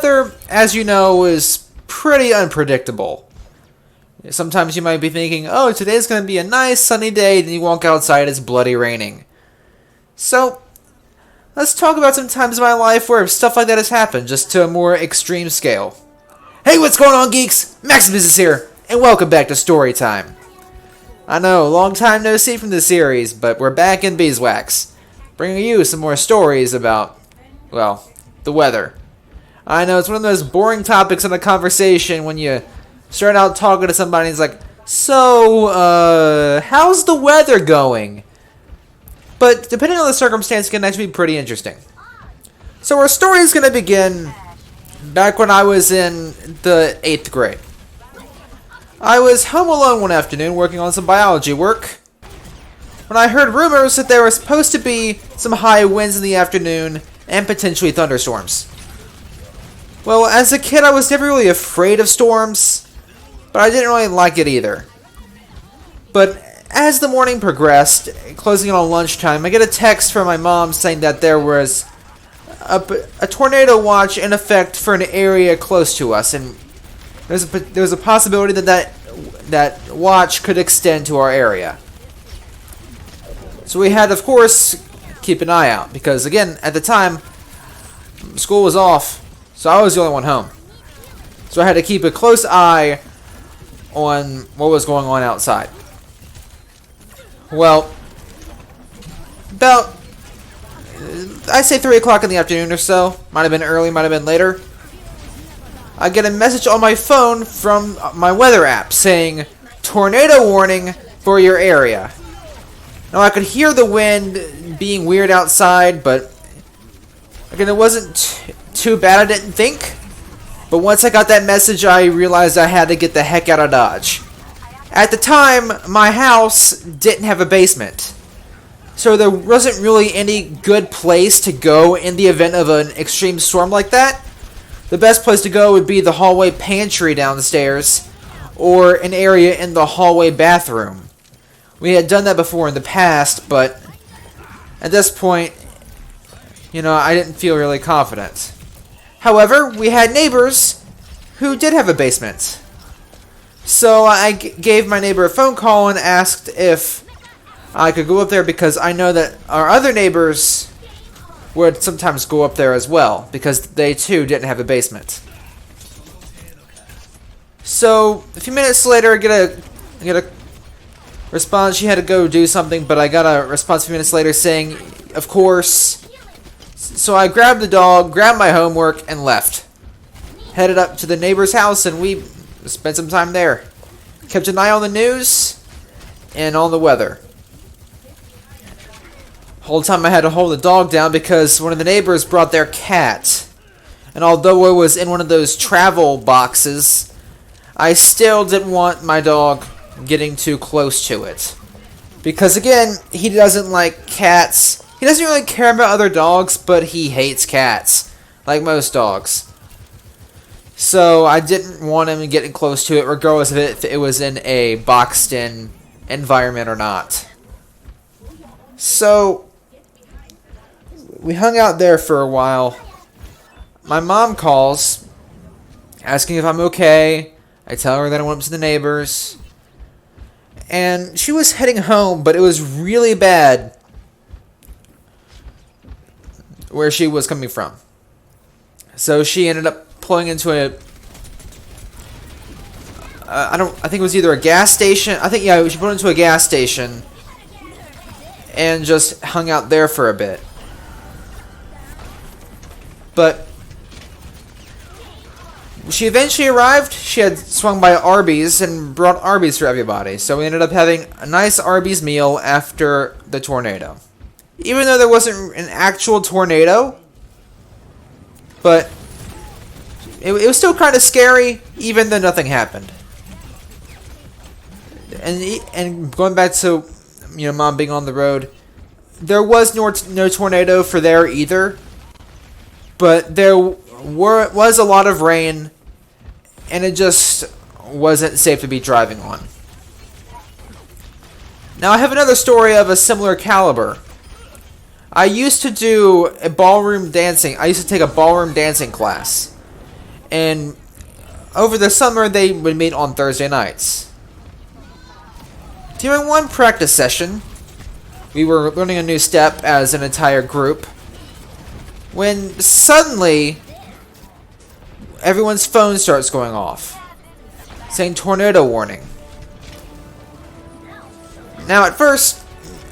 weather, as you know, is pretty unpredictable. Sometimes you might be thinking, oh, today's going to be a nice sunny day, then you walk outside, it's bloody raining. So, let's talk about some times in my life where stuff like that has happened, just to a more extreme scale. Hey, what's going on, geeks? Maxusthebeast here, and welcome back to Storytime. I know, long time no see from this series, but we're back in beeswax, bringing you some more stories about, well, the weather. I know, it's one of those boring topics in a conversation when you start out talking to somebody and it's like, so, how's the weather going? But depending on the circumstance, it can actually be pretty interesting. So our story is going to begin back when I was in the 8th grade. I was home alone one afternoon working on some biology work when I heard rumors that there were supposed to be some high winds in the afternoon and potentially thunderstorms. Well, as a kid I was never really afraid of storms, but I didn't really like it either. But as the morning progressed, closing in on lunchtime, I get a text from my mom saying that there was a tornado watch in effect for an area close to us, and there's a possibility that watch could extend to our area. So we had, of course, keep an eye out, because again, at the time, school was off, so I was the only one home. So I had to keep a close eye on what was going on outside. Well, about, I'd say 3 o'clock in the afternoon or so, might have been early, might have been later, I get a message on my phone from my weather app saying, tornado warning for your area. Now I could hear the wind being weird outside, but again, it wasn't too bad, I didn't think. But once I got that message, I realized I had to get the heck out of Dodge. At the time, my house didn't have a basement, so there wasn't really any good place to go in the event of an extreme storm like that. The best place to go would be the hallway pantry downstairs, or an area in the hallway bathroom. We had done that before in the past, but at this point, you know, I didn't feel really confident. However, we had neighbors who did have a basement. So I gave my neighbor a phone call and asked if I could go up there, because I know that our other neighbors would sometimes go up there as well, because they too didn't have a basement. So a few minutes later, I get a response. She had to go do something, but I got a response a few minutes later saying, of course. So I grabbed the dog, grabbed my homework, and left. Headed up to the neighbor's house, and we spent some time there. Kept an eye on the news and on the weather. Whole time I had to hold the dog down because one of the neighbors brought their cat. And although it was in one of those travel boxes, I still didn't want my dog getting too close to it. Because again, he doesn't like cats. He doesn't really care about other dogs, but he hates cats, like most dogs. So I didn't want him getting close to it, regardless of if it was in a boxed-in environment or not. So we hung out there for a while. My mom calls, asking if I'm okay. I tell her that I went up to the neighbors. And she was heading home, but it was really bad where she was coming from. So she ended up pulling into I think it was either a gas station. She pulled into a gas station and just hung out there for a bit. But she eventually arrived. She had swung by Arby's and brought Arby's for everybody. So we ended up having a nice Arby's meal after the tornado. Even though there wasn't an actual tornado, but it was still kind of scary, even though nothing happened. And going back to, you know, Mom being on the road, there was no tornado for there either, but there was a lot of rain, and it just wasn't safe to be driving on. Now I have another story of a similar caliber. I used to do a ballroom dancing. I used to take a ballroom dancing class. And over the summer, they would meet on Thursday nights. During one practice session, we were learning a new step as an entire group, when suddenly everyone's phone starts going off, saying tornado warning. Now at first,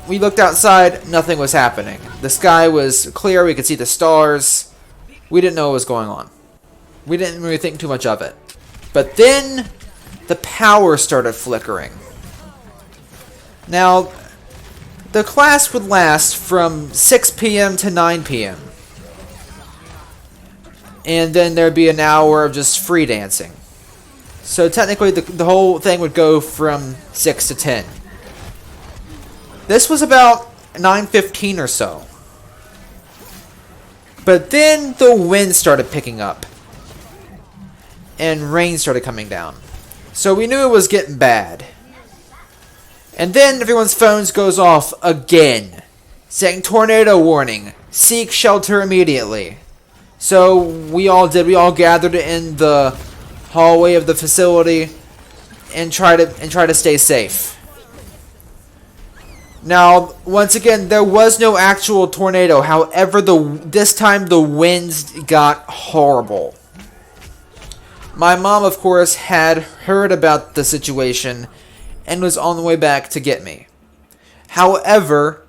we looked outside, nothing was happening. The sky was clear, we could see the stars. We didn't know what was going on. We didn't really think too much of it. But then, the power started flickering. Now, the class would last from 6 p.m. to 9 p.m. And then there'd be an hour of just free dancing. So technically, the whole thing would go from 6 to 10. This was about 9:15 or so. But then the wind started picking up. And rain started coming down. So we knew it was getting bad. And then everyone's phones goes off again, saying tornado warning, seek shelter immediately. So we all gathered in the hallway of the facility and try to stay safe. Now, once again, there was no actual tornado. However, this time the winds got horrible. My mom, of course, had heard about the situation and was on the way back to get me. However,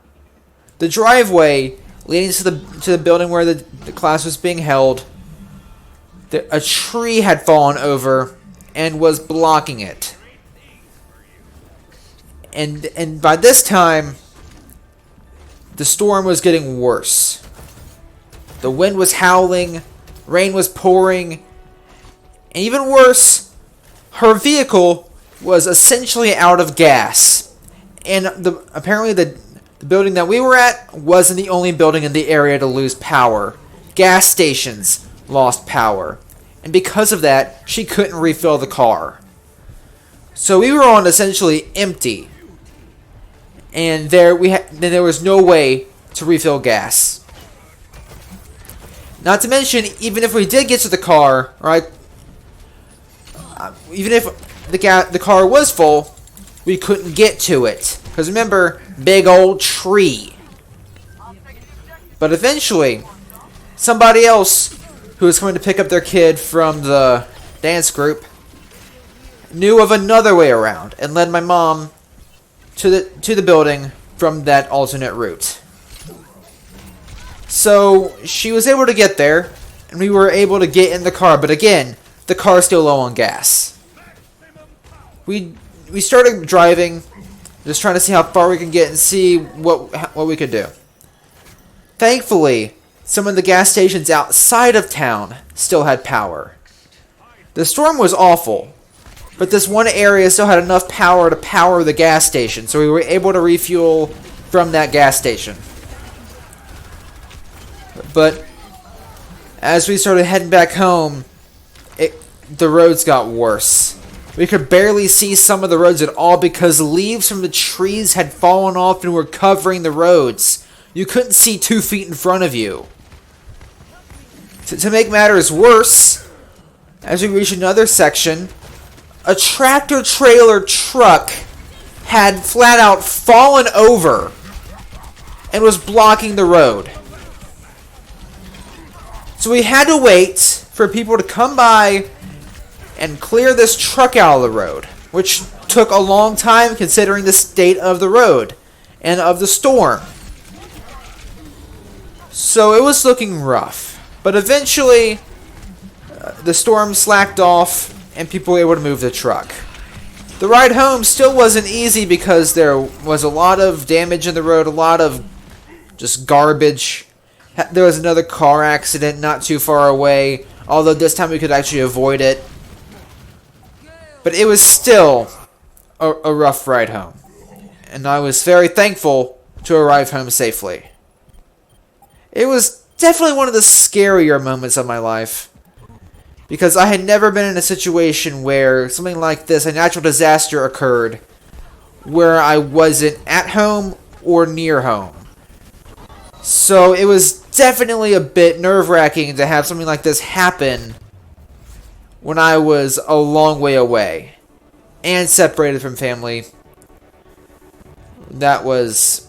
the driveway leading to the building where the class was being held, a tree had fallen over and was blocking it. And by this time, the storm was getting worse. The wind was howling, rain was pouring, and even worse, her vehicle was essentially out of gas. And apparently the building that we were at wasn't the only building in the area to lose power. Gas stations lost power. And because of that, she couldn't refill the car. So we were on essentially empty. And there was no way to refill gas. Not to mention, even if we did get to the car, right? Even if the car was full, we couldn't get to it. Because remember, big old tree. But eventually, somebody else who was coming to pick up their kid from the dance group knew of another way around and led my mom to the building from that alternate route. So she was able to get there, and we were able to get in the car. But again, the car's still low on gas. We started driving, just trying to see how far we can get and see what we could do. Thankfully, some of the gas stations outside of town still had power. The storm was awful, but this one area still had enough power to power the gas station, so we were able to refuel from that gas station. But as we started heading back home, the roads got worse. We could barely see some of the roads at all because leaves from the trees had fallen off and were covering the roads. You couldn't see 2 feet in front of you. To make matters worse, as we reached another section, a tractor-trailer truck had flat out fallen over and was blocking the road. So we had to wait for people to come by and clear this truck out of the road, which took a long time considering the state of the road and of the storm. So it was looking rough. But eventually, the storm slacked off and people were able to move the truck. The ride home still wasn't easy because there was a lot of damage in the road, a lot of just garbage. There was another car accident not too far away, although this time we could actually avoid it. But it was still a rough ride home. And I was very thankful to arrive home safely. It was definitely one of the scarier moments of my life, because I had never been in a situation where something like this, a natural disaster, occurred where I wasn't at home or near home. So it was definitely a bit nerve-wracking to have something like this happen when I was a long way away and separated from family. That was...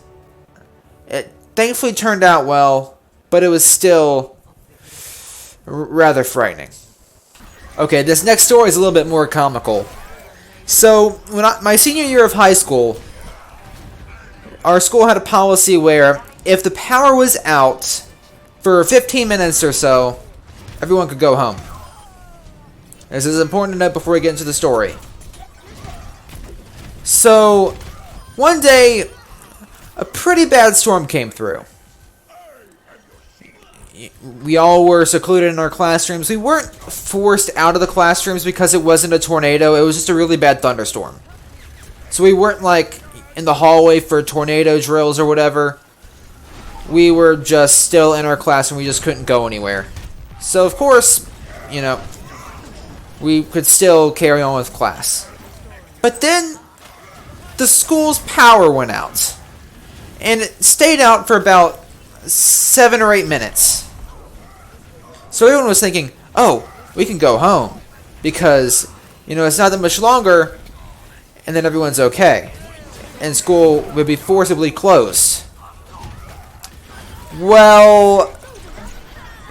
It thankfully turned out well, but it was still rather frightening. Okay, this next story is a little bit more comical. So, when my senior year of high school, our school had a policy where if the power was out for 15 minutes or so, everyone could go home. This is important to note before we get into the story. So, one day, a pretty bad storm came through. We all were secluded in our classrooms. We weren't forced out of the classrooms because it wasn't a tornado. It was just a really bad thunderstorm. So we weren't like in the hallway for tornado drills or whatever. We were just still in our classroom. We just couldn't go anywhere. So of course, you know, we could still carry on with class. But then the school's power went out. And it stayed out for about 7 or 8 minutes. So everyone was thinking, oh, we can go home. Because, you know, it's not that much longer, and then everyone's okay. And school would be forcibly closed. Well,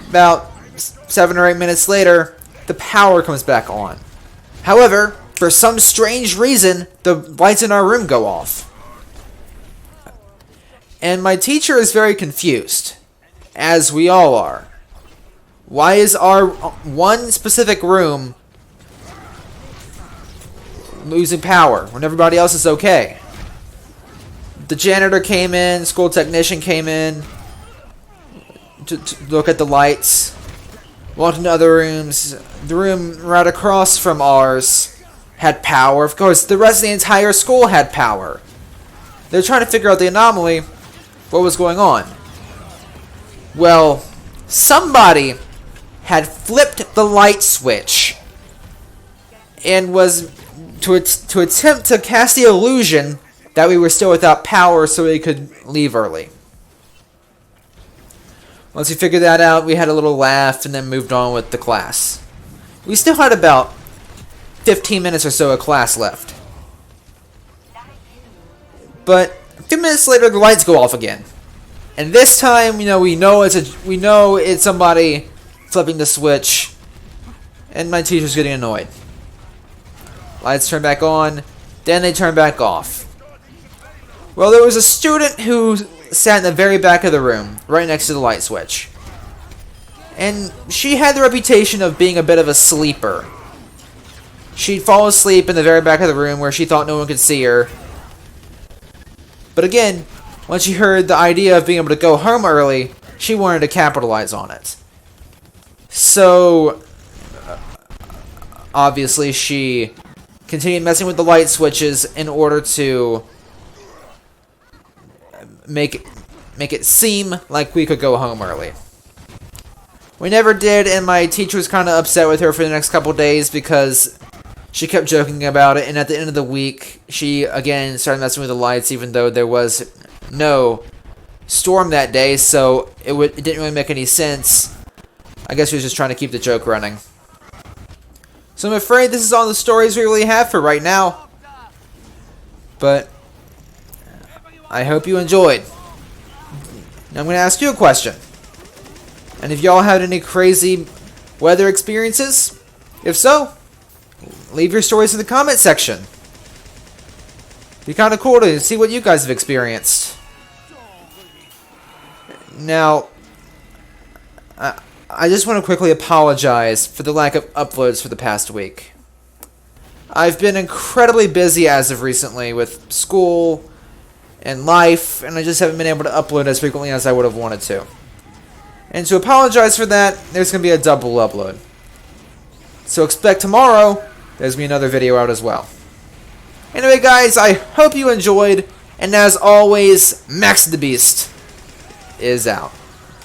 about 7 or 8 minutes later, the power comes back on. However, for some strange reason, the lights in our room go off. And my teacher is very confused, as we all are. Why is our one specific room losing power when everybody else is okay? The janitor came in, school technician came in to look at the lights, walked into other rooms. The room right across from ours had power. Of course, the rest of the entire school had power. They're trying to figure out the anomaly, what was going on. Well, somebody had flipped the light switch and was to attempt to cast the illusion that we were still without power so we could leave early. Once we figured that out, we had a little laugh and then moved on with the class. We still had about 15 minutes or so of class left. But a few minutes later, the lights go off again. And this time, you know, we know it's somebody flipping the switch, and my teacher's getting annoyed. Lights turn back on, then they turn back off. Well, there was a student who sat in the very back of the room, right next to the light switch. And she had the reputation of being a bit of a sleeper. She'd fall asleep in the very back of the room where she thought no one could see her. But again, once she heard the idea of being able to go home early, she wanted to capitalize on it. So, obviously, she continued messing with the light switches in order to make it seem like we could go home early. We never did, and my teacher was kind of upset with her for the next couple days because she kept joking about it, and at the end of the week, she again started messing with the lights even though there was no storm that day, so it didn't really make any sense. I guess he was just trying to keep the joke running. So I'm afraid this is all the stories we really have for right now. But I hope you enjoyed. Now I'm going to ask you a question. And if y'all had any crazy weather experiences, if so, leave your stories in the comment section. It'd be kind of cool to see what you guys have experienced. Now, I just want to quickly apologize for the lack of uploads for the past week. I've been incredibly busy as of recently with school and life, and I just haven't been able to upload as frequently as I would have wanted to. And to apologize for that, there's going to be a double upload. So expect tomorrow, there's going to be another video out as well. Anyway guys, I hope you enjoyed, and as always, Maxusthebeast is out.